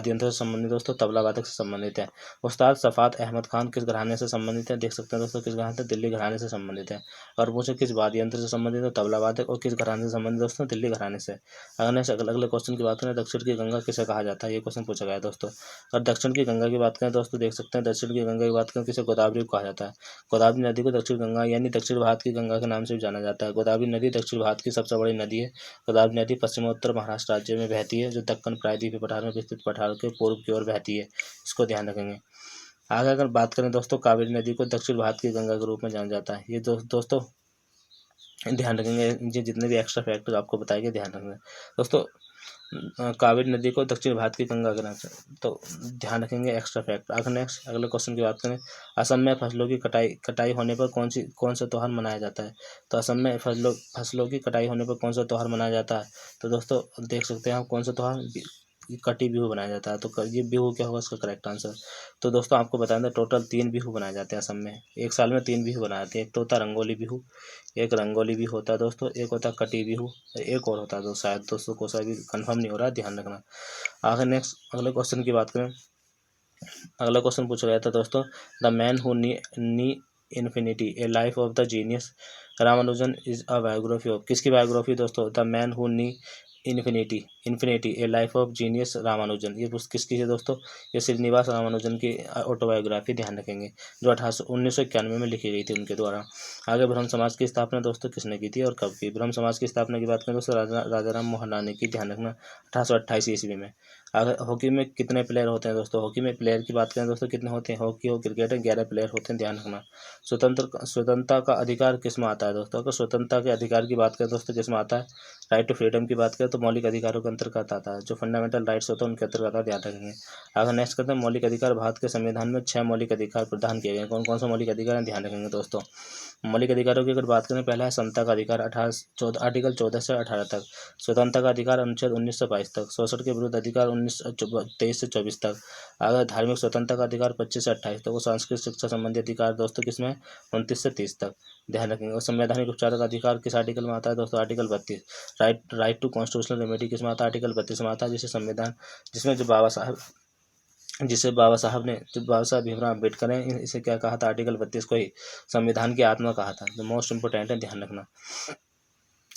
यंत्र से संबंधित दोस्तों? तबला वादक से संबंधित है। उस्ताद सफात अहमद खान किस घराने से संबंधित है? देख सकते हैं दोस्तों किस घराने से? दिल्ली घराने से संबंधित है। और पूछे किस वाद्य यंत्र से संबंधित है? तबला वादक। और किस घराने से संबंधित दोस्तों? दिल्ली घराने से। अगले क्वेश्चन की बात करें, दक्षिण की गंगा किसे कहा जाता है? ये क्वेश्चन पूछा गया है दोस्तों। और दक्षिण की गंगा की बात करें दोस्तों, देख सकते हैं दक्षिण की गंगा की बात करें किसे? गोदावरी को कहा जाता है। गोदावरी नदी को दक्षिण गंगा यानी दक्षिण भारत की गंगा के नाम से भी जाना जाता है। गोदावरी नदी दक्षिण भारत की सबसे बड़ी नदी है। गोदावरी नदी पश्चिमोत्तर महाराष्ट्र राज्य में बहती है, जो दक्कन प्रायद्वीपीय पठार में विस्तृत पठार के पूर्व की ओर बहती है। इसको ध्यान रखेंगे। आगे अगर बात करें दोस्तों, कावेरी नदी को दक्षिण भारत की गंगा के रूप में जाना जाता है। ये दोस्तों ध्यान रखेंगे, ये जितने भी एक्स्ट्रा फैक्टर आपको बताएंगे ध्यान रखेंगे दोस्तों। कावेरी नदी को दक्षिण भारत की गंगा के नाम से, तो ध्यान रखेंगे एक्स्ट्रा फैक्ट। आगे नेक्स्ट अगले क्वेश्चन की बात करें, असम में फसलों की कटाई होने पर कौन सा त्यौहार मनाया जाता है? तो असम में फसलों की कटाई होने पर कौन सा त्यौहार मनाया जाता है? तो दोस्तों देख सकते हैं हम कौन सा त्यौहार, कटी बिहू बनाया जाता है। तो ये बिहू क्या होगा इसका करेक्ट आंसर? तो दोस्तों आपको बता दें टोटल 3 बिहू बनाए जाते हैं असम में। एक साल में 3 बिहू बनाए जाते हैं। एक तो होता है रंगोली बिहू, एक रंगोली बिहू होता है दोस्तों, एक होता है कटी बिहू, एक और होता है तो शायद दोस्तों को शायद कंफर्म नहीं हो रहा है, ध्यान रखना। आगे नेक्स्ट अगले क्वेश्चन की बात करें, अगला क्वेश्चन पूछा गया था दोस्तों, the man who knee infinity A life of the genius Ramanujan is a biography of, किसकी बायोग्राफी दोस्तों? The man who knee infinity A life of genius Ramanujan, ये किसकी है दोस्तों? ये श्रीनिवास रामानुजन की ऑटोबायोग्राफी, ध्यान रखेंगे, जो 1991 में लिखी गई थी उनके द्वारा। आगे ब्रह्म समाज की स्थापना दोस्तों किसने की थी और कब की? ब्रह्म समाज की स्थापना की बात करें दोस्तों राजा राम मोहन राय ने की, ध्यान रखना, 1828 ईस्वी में। अगर हॉकी में कितने प्लेयर होते हैं दोस्तों? हॉकी में प्लेयर की बात करें दोस्तों कितने होते हैं? हॉकी हो क्रिकेट है 11 प्लेयर होते हैं, ध्यान रखना। स्वतंत्रता का अधिकार किस में आता है दोस्तों? अगर स्वतंत्रता के अधिकार की बात करें दोस्तों किस में आता है? राइट टू फ्रीडम की बात करें तो मौलिक अधिकारों के अंतर्गत आता है, जो फंडामेंटल राइट्स होते हैं उनके अंतर्गत आता है, ध्यान रखेंगे। अगर नेक्स्ट करते हैं मौलिक अधिकार, भारत के संविधान में 6 मौलिक अधिकार प्रदान किए गए, कौन कौन से मौलिक अधिकार हैं, ध्यान रखेंगे दोस्तों। मौलिक अधिकारों की अगर बात करें, पहला है समता का अधिकार, आर्टिकल 14 से 18 तक। स्वतंत्रता का अधिकार अनुच्छेद 19 से 22 तक। शोषण के विरुद्ध अधिकार 23 से 24 तक। अगर धार्मिक स्वतंत्रता का अधिकार 25 से 28 तक। वो सांस्कृतिक शिक्षा संबंधी अधिकार दोस्तों किसमें? 29 से 30 तक, ध्यान रखेंगे। और संवैधानिक उपचार का अधिकार किस आर्टिकल में आता है दोस्तों? Article 32। Right to constitutional remedy किसमें आता है? आर्टिकल 32 में आता है, जिसमें जो बाबा साहब भीमराव अम्बेडकर ने इसे क्या कहा था? आर्टिकल 32 को ही संविधान की आत्मा कहा था, जो मोस्ट इंपोर्टेंट है, ध्यान रखना।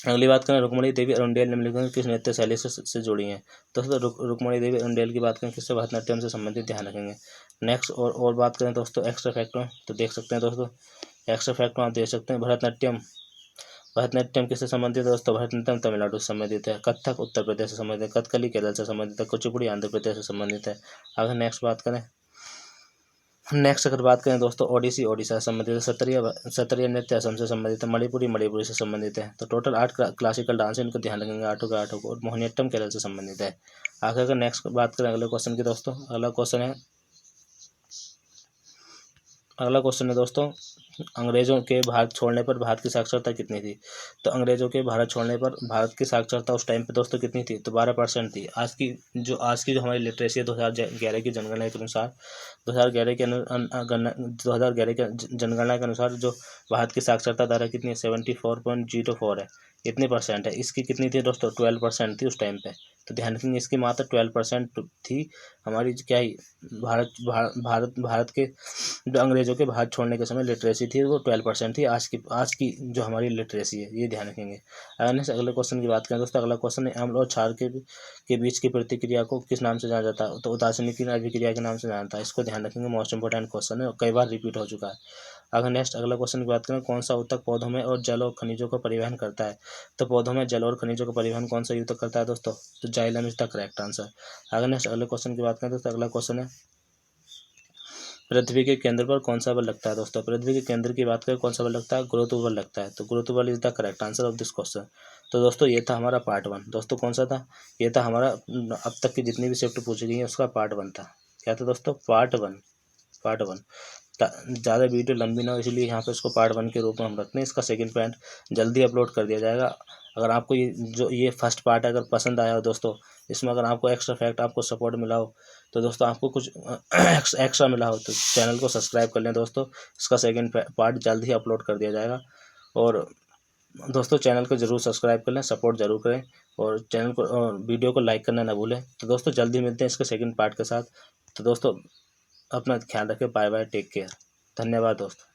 अगली बात करें, रुक्मणी देवी अरुंडेल निम्नलिखित किस नृत्य शैली से जुड़ी हैं? दोस्तों रुक्मणी देवी अरुंडेल की बात करें किससे? भरतनाट्यम से संबंधित, ध्यान रखेंगे। नेक्स्ट और बात करें दोस्तों एक्स्ट्रा फैक्टर, तो देख सकते हैं दोस्तों एक्स्ट्रा फैक्टर आप देख सकते हैं, भरतनाट्यम किससे संबंधित है दोस्तों? भरतनाट्यम तमिलनाडु से संबंधित है। कथक उत्तर प्रदेश से संबंधित है। कथकली केरल से संबंधित है। कुचिपुड़ी आंध्र प्रदेश से संबंधित है। अगर नेक्स्ट अगर बात करें दोस्तों, ओडिसी ओडिशा से संबंधित है। सत्रिय नृत्य असम से संबंधित है। मणिपुरी से संबंधित है। तो टोटल 8 क्लासिकल डांस है, इनको ध्यान रखेंगे आठों के आठों को। और मोहिनीअट्टम केरल से संबंधित है। आगे अगर नेक्स्ट बात करें अगले क्वेश्चन की दोस्तों, अगला क्वेश्चन है दोस्तों, अंग्रेजों के भारत छोड़ने पर भारत की साक्षरता कितनी थी? तो अंग्रेजों के भारत छोड़ने पर भारत की साक्षरता उस टाइम पे दोस्तों कितनी थी? तो 12% थी। आज की जो हमारी लिटरेसी है 2011 की जनगणना के अनुसार, 2011 के जनगणना के अनुसार जो भारत की साक्षरता दर है कितनी है? 74.04 है। कितने परसेंट है? इसकी कितनी थी दोस्तों? 12% थी उस टाइम पे। तो ध्यान रखेंगे, इसकी मात्र 12% थी हमारी क्या ही भारत के जो अंग्रेजों के भारत छोड़ने के समय लिटरेसी थी वो 12% थी। आज की जो हमारी लिटरेसी है, ये ध्यान रखेंगे। अगले क्वेश्चन की बात करें दोस्तों, अगला क्वेश्चन है, अम्ल और क्षार के बीच की प्रतिक्रिया को किस नाम से जाना जाता है? तो उदासीनीकरण अभिक्रिया के नाम से जाना जाता है। इसको ध्यान रखेंगे, मोस्ट इंपोर्टेंट क्वेश्चन है और कई बार रिपीट हो चुका है। अगला क्वेश्चन की बात करें, कौन सा ऊतक पौधों में और जल और खनिजों का परिवहन करता है? तो पौधों में जल और खनिजों का परिवहन कौन सा ऊतक करता है दोस्तों? तो xylem is the correct answer. अगले क्वेश्चन की बात करें दोस्तों, अगला क्वेश्चन है, पृथ्वी के केंद्र पर कौन सा बल लगता है दोस्तों? पृथ्वी के केंद्र की बात करें, कौन सा बल लगता है? गुरुत्व बल लगता है। तो गुरुत्व बल is the correct answer of this question. तो दोस्तों ये था हमारा पार्ट 1। दोस्तों कौन सा था? ये था हमारा अब तक की जितनी भी शिफ्ट पूछी गई है उसका पार्ट 1 था। क्या था दोस्तों? पार्ट 1। ज़्यादा वीडियो लंबी ना हो इसलिए यहाँ पे इसको पार्ट 1 के रूप में हम रखते हैं। इसका सेकंड पार्ट जल्दी अपलोड कर दिया जाएगा। अगर आपको ये फर्स्ट पार्ट अगर पसंद आया हो दोस्तों, इसमें अगर आपको एक्स्ट्रा फैक्ट, आपको सपोर्ट मिला हो, तो दोस्तों आपको कुछ एक्स्ट्रा मिला हो तो चैनल को सब्सक्राइब कर लें दोस्तों। इसका सेकंड पार्ट जल्द ही अपलोड कर दिया जाएगा। और दोस्तों चैनल को जरूर सब्सक्राइब कर लें, सपोर्ट जरूर करें और चैनल को वीडियो को लाइक करना ना भूलें। तो दोस्तों जल्दी मिलते हैं इसके सेकंड पार्ट के साथ। तो दोस्तों अपना ख्याल रखें। Bye bye, take care. धन्यवाद दोस्तों।